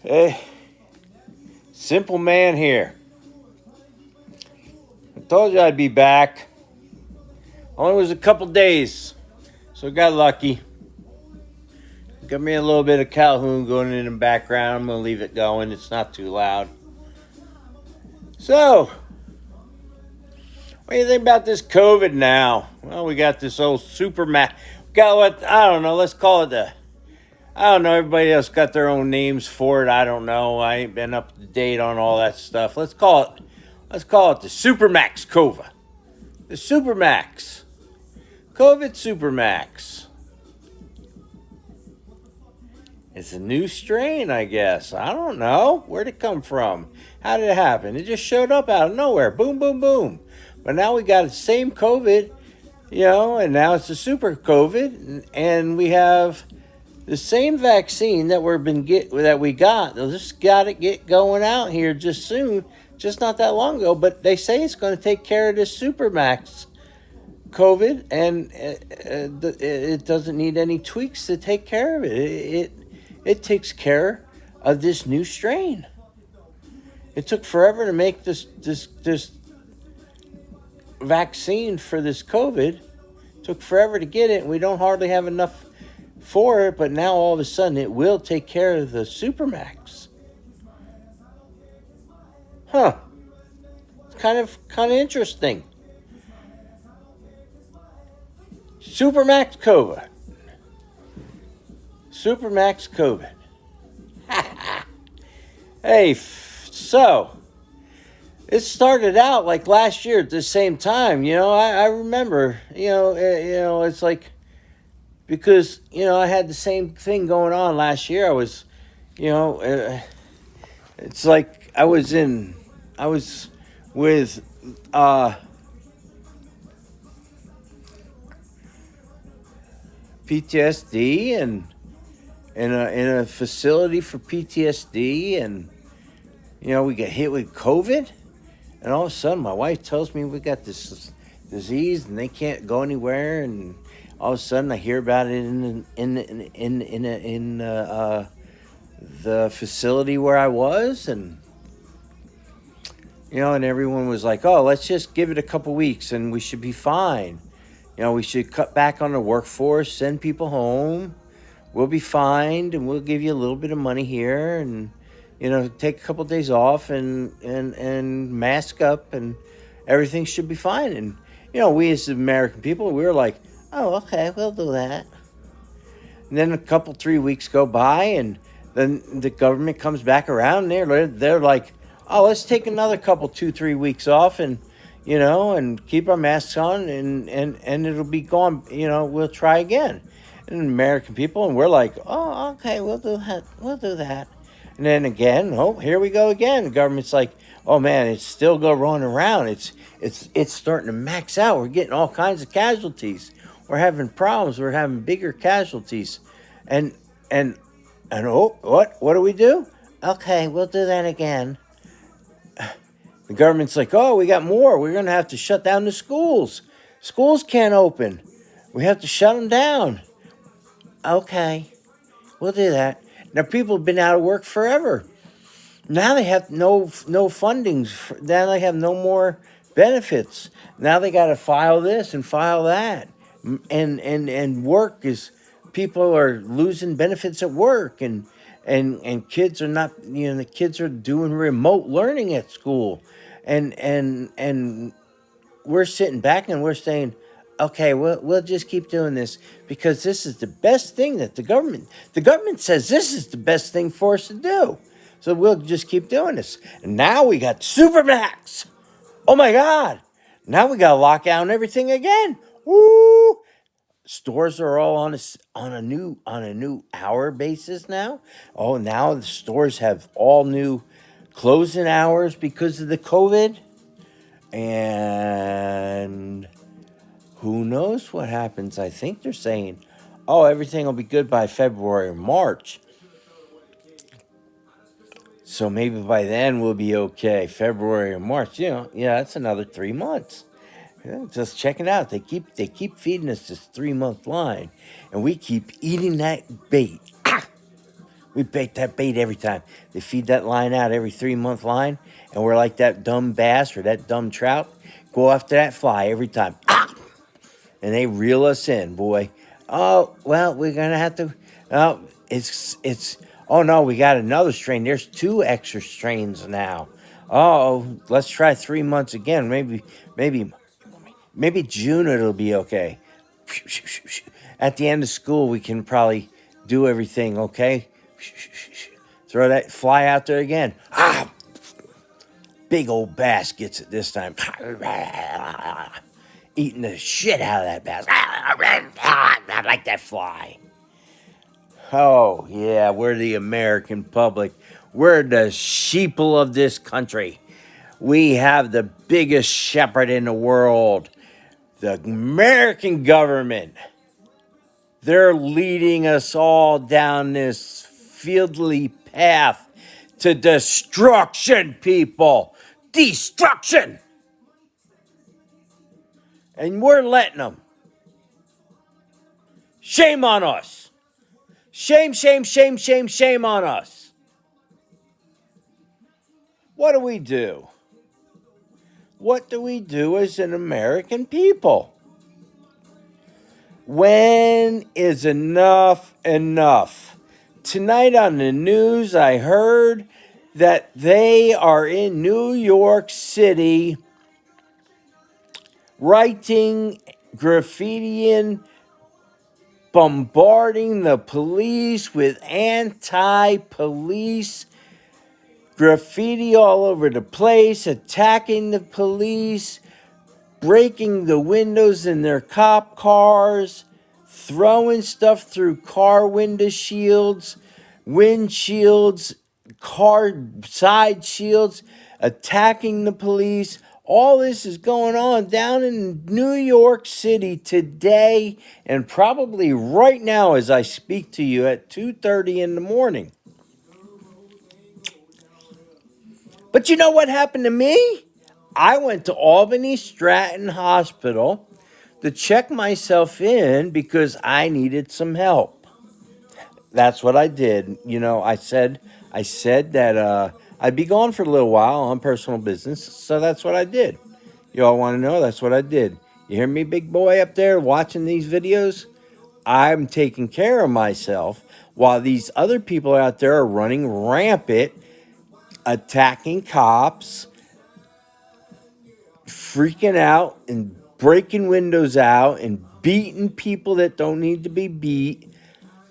Hey, simple man here. I told you I'd be back. Only was a couple days, so got lucky. Got me a little bit of Calhoun going in the background. I'm gonna leave it going. It's not too loud. So, what do you think about this COVID now? Well, we got this old super got what I don't know. Let's call it the. I don't know. Everybody else got their own names for it. I don't know. I ain't been up to date on all that stuff. Let's call it. Let's call it the Supermax COVID. The Supermax. COVID Supermax. It's a new strain, I guess. I don't know. Where'd it come from? How did it happen? It just showed up out of nowhere. Boom, boom, boom. But now we got the same COVID, and now it's a super COVID, and we have the same vaccine that we got. They just got to get going out here just soon, just not that long ago. But they say it's going to take care of this Supermax COVID, and it doesn't need any tweaks to take care of it. It takes care of this new strain. It took forever to make this vaccine for this COVID. It took forever to get it, and we don't hardly have enough for it. But now all of a sudden, it will take care of the Supermax. Huh? It's kind of interesting. Supermax COVID. Supermax COVID. Hey, so it started out like last year at the same time. I remember. It's like because I had the same thing going on last year. I was, it's like I was with PTSD and in a facility for PTSD, and we get hit with COVID, and all of a sudden my wife tells me we got this disease and they can't go anywhere, and all of a sudden I hear about it in the facility where I was, and and everyone was like, "Oh, let's just give it a couple weeks and we should be fine. We should cut back on the workforce, send people home. We'll be fine, and we'll give you a little bit of money here, and take a couple of days off, and mask up, and everything should be fine." And we as American people, we were like, "Oh, okay, we'll do that." And then 3 weeks go by, and then the government comes back around. And they're like, "Oh, let's take another 2-3 weeks off, and and keep our masks on, and it'll be gone. We'll try again." And American people, and we're like, "Oh, okay, we'll do that." And then again, oh, here we go again. The government's like, "Oh man, it's still going around. It's starting to max out. We're getting all kinds of casualties. We're having problems. We're having bigger casualties." And oh, what do we do? "Okay, we'll do that again." The government's like, "Oh, we got more. We're going to have to shut down the schools. Schools can't open. We have to shut them down." "Okay, we'll do that." Now, people have been out of work forever. Now they have no fundings. Now they have no more benefits. Now they got to file this and file that. And work is, people are losing benefits at work, and kids are not, the kids are doing remote learning at school. And we're sitting back and we're saying, "Okay, we'll just keep doing this because this is the best thing that the government says this is the best thing for us to do. So we'll just keep doing this." And now we got Supermax. Oh my God. Now we got to lock down everything again. Woo! Stores are all on a new hour basis now. Oh, now the stores have all new closing hours because of the COVID. And who knows what happens? I think they're saying, "Oh, everything will be good by February or March." So maybe by then we'll be okay. February or March, that's another 3 months. Just check it out. They keep feeding us this 3 month line, and we keep eating that bait. We bait that bait every time. They feed that line out every 3-month line, and we're like that dumb bass or that dumb trout. Go after that fly every time. Ah! And they reel us in, boy. Oh, well, we're going to have to. Oh, it's. Oh, no, we got another strain. There's 2 extra strains now. Oh, let's try 3 months again. Maybe June it'll be okay. At the end of school, we can probably do everything, okay? Throw that fly out there again. Ah, big old bass gets it this time. Eating the shit out of that bass. I like that fly. Oh, yeah, we're the American public. We're the sheeple of this country. We have the biggest shepherd in the world. The American government. They're leading us all down this fieldly path to destruction, people. Destruction. And we're letting them. Shame on us. Shame, shame, shame, shame, shame on us. What do we do? What do we do as an American people? When is enough enough? Tonight on the news, I heard that they are in New York City writing, graffitiing, bombarding the police with anti-police graffiti all over the place, attacking the police, breaking the windows in their cop cars, throwing stuff through car window shields, windshields, car side shields, attacking the police. All this is going on down in New York City today, and probably right now as I speak to you at 2:30 in the morning. But you know what happened to me? I went to Albany Stratton Hospital to check myself in because I needed some help. That's what I did. You know, I said that I'd be gone for a little while on personal business, so that's what I did. You all want to know? That's what I did. You hear me, big boy, up there watching these videos? I'm taking care of myself while these other people out there are running rampant, attacking cops, freaking out and breaking windows out and beating people that don't need to be beat.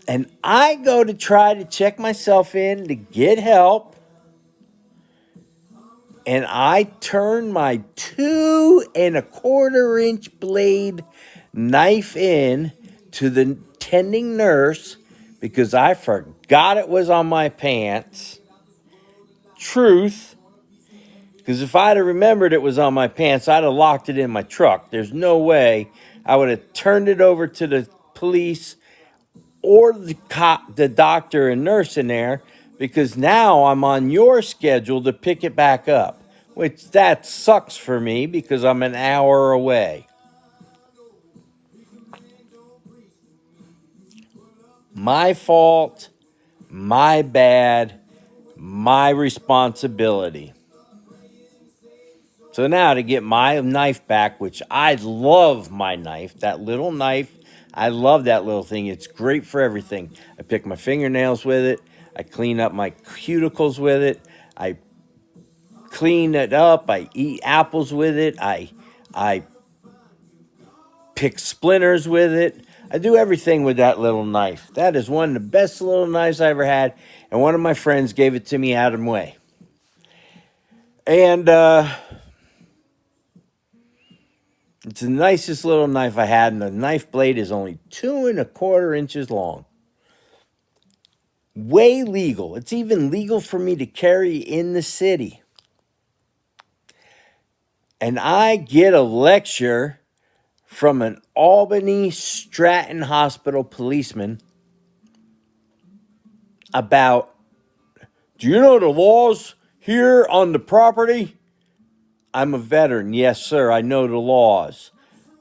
And I go to try to check myself in to get help. And I turn my 2¼ inch blade knife in to the tending nurse because I forgot it was on my pants. Truth. Because if I'd have remembered it was on my pants, I'd have locked it in my truck. There's no way I would have turned it over to the police or the doctor and nurse in there, because now I'm on your schedule to pick it back up, which that sucks for me because I'm an hour away. My fault, my bad, my responsibility. So now to get my knife back, which I love my knife, that little knife, I love that little thing. It's great for everything. I pick my fingernails with it. I clean up my cuticles with it. I clean it up. I eat apples with it. I pick splinters with it. I do everything with that little knife. That is one of the best little knives I ever had. And one of my friends gave it to me out of the way. And it's the nicest little knife I had, and the knife blade is only 2¼ inches long. Way legal. It's even legal for me to carry in the city. And I get a lecture from an Albany Stratton Hospital policeman about, do you know the laws here on the property? I'm a veteran. Yes, sir. I know the laws.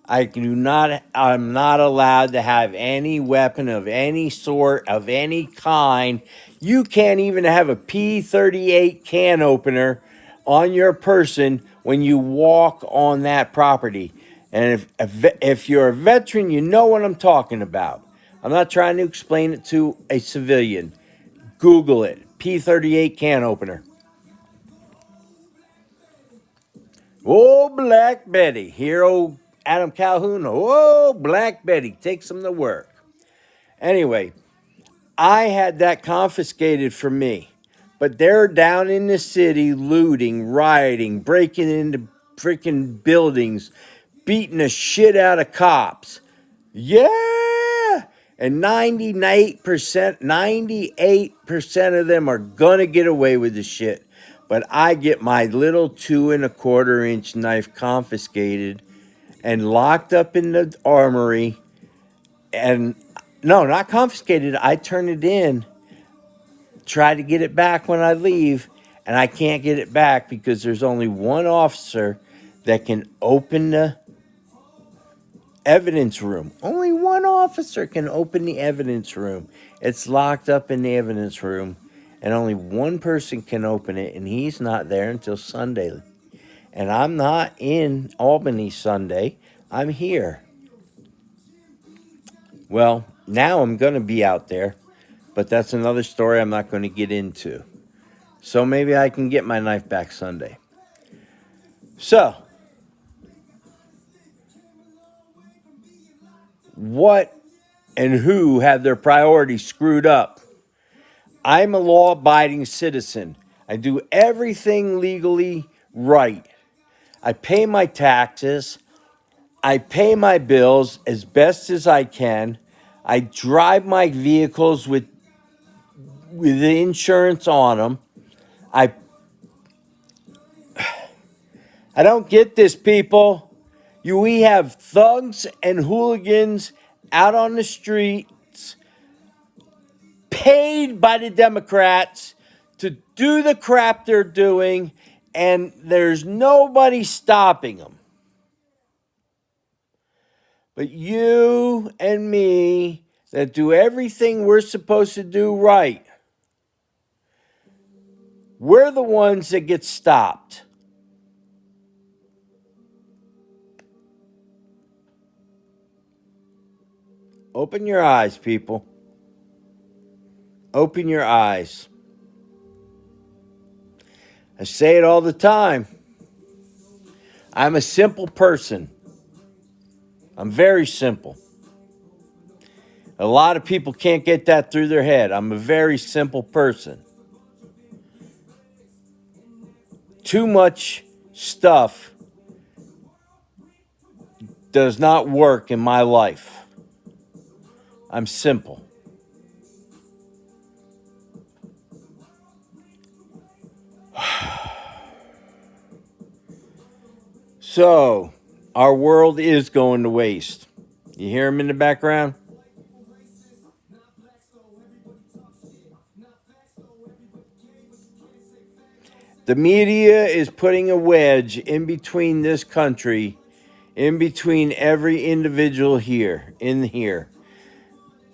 I'm not allowed to have any weapon of any sort, of any kind. You can't even have a P38 can opener on your person when you walk on that property. And if you're a veteran, you know what I'm talking about. I'm not trying to explain it to a civilian. Google it. P38 can opener. Oh, Black Betty. Hero Adam Calhoun. Oh, Black Betty takes him to work. Anyway, I had that confiscated from me. But they're down in the city looting, rioting, breaking into freaking buildings, beating the shit out of cops. Yeah. And 98% of them are gonna get away with the shit. But I get my little 2¼ inch knife confiscated and locked up in the armory. And no, not confiscated. I turn it in, try to get it back when I leave, and I can't get it back because there's only one officer that can open the evidence room. Only one officer can open the evidence room. It's locked up in the evidence room, and only one person can open it, and he's not there until Sunday. And I'm not in Albany Sunday. I'm here. Well, now I'm going to be out there, but that's another story I'm not going to get into. So maybe I can get my knife back Sunday. So, what and who have their priorities screwed up? I'm a law-abiding citizen. I do everything legally right. I pay my taxes. I pay my bills as best as I can. I drive my vehicles with the insurance on them. I don't get this, people. We have thugs and hooligans out on the streets paid by the Democrats to do the crap they're doing, and there's nobody stopping them. But you and me that do everything we're supposed to do right, we're the ones that get stopped. Open your eyes, people. Open your eyes. I say it all the time. I'm a simple person. I'm very simple. A lot of people can't get that through their head. I'm a very simple person. Too much stuff does not work in my life. I'm simple. So, our world is going to waste. You hear him in the background? The media is putting a wedge in between this country, in between every individual here, in here.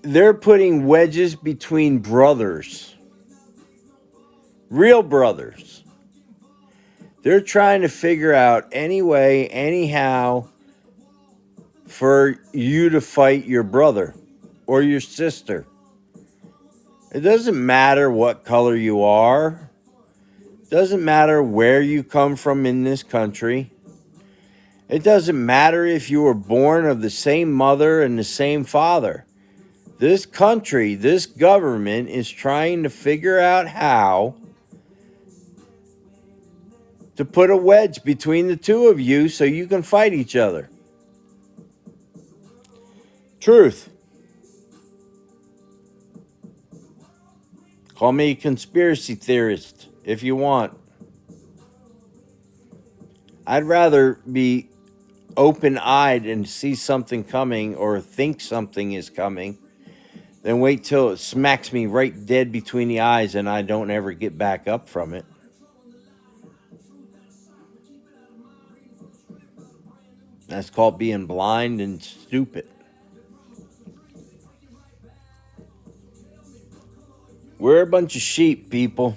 They're putting wedges between brothers. Real brothers. They're trying to figure out any way, anyhow, for you to fight your brother or your sister. It doesn't matter what color you are. It doesn't matter where you come from in this country. It doesn't matter if you were born of the same mother and the same father. This country, this government is trying to figure out how to put a wedge between the two of you so you can fight each other. Truth. Call me a conspiracy theorist if you want. I'd rather be open-eyed and see something coming or think something is coming than wait till it smacks me right dead between the eyes and I don't ever get back up from it. That's called being blind and stupid. We're a bunch of sheep, people.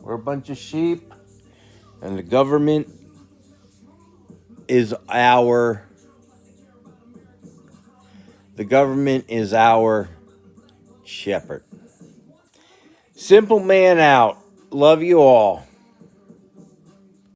We're a bunch of sheep, and the government is our shepherd. Simple man out. Love you all.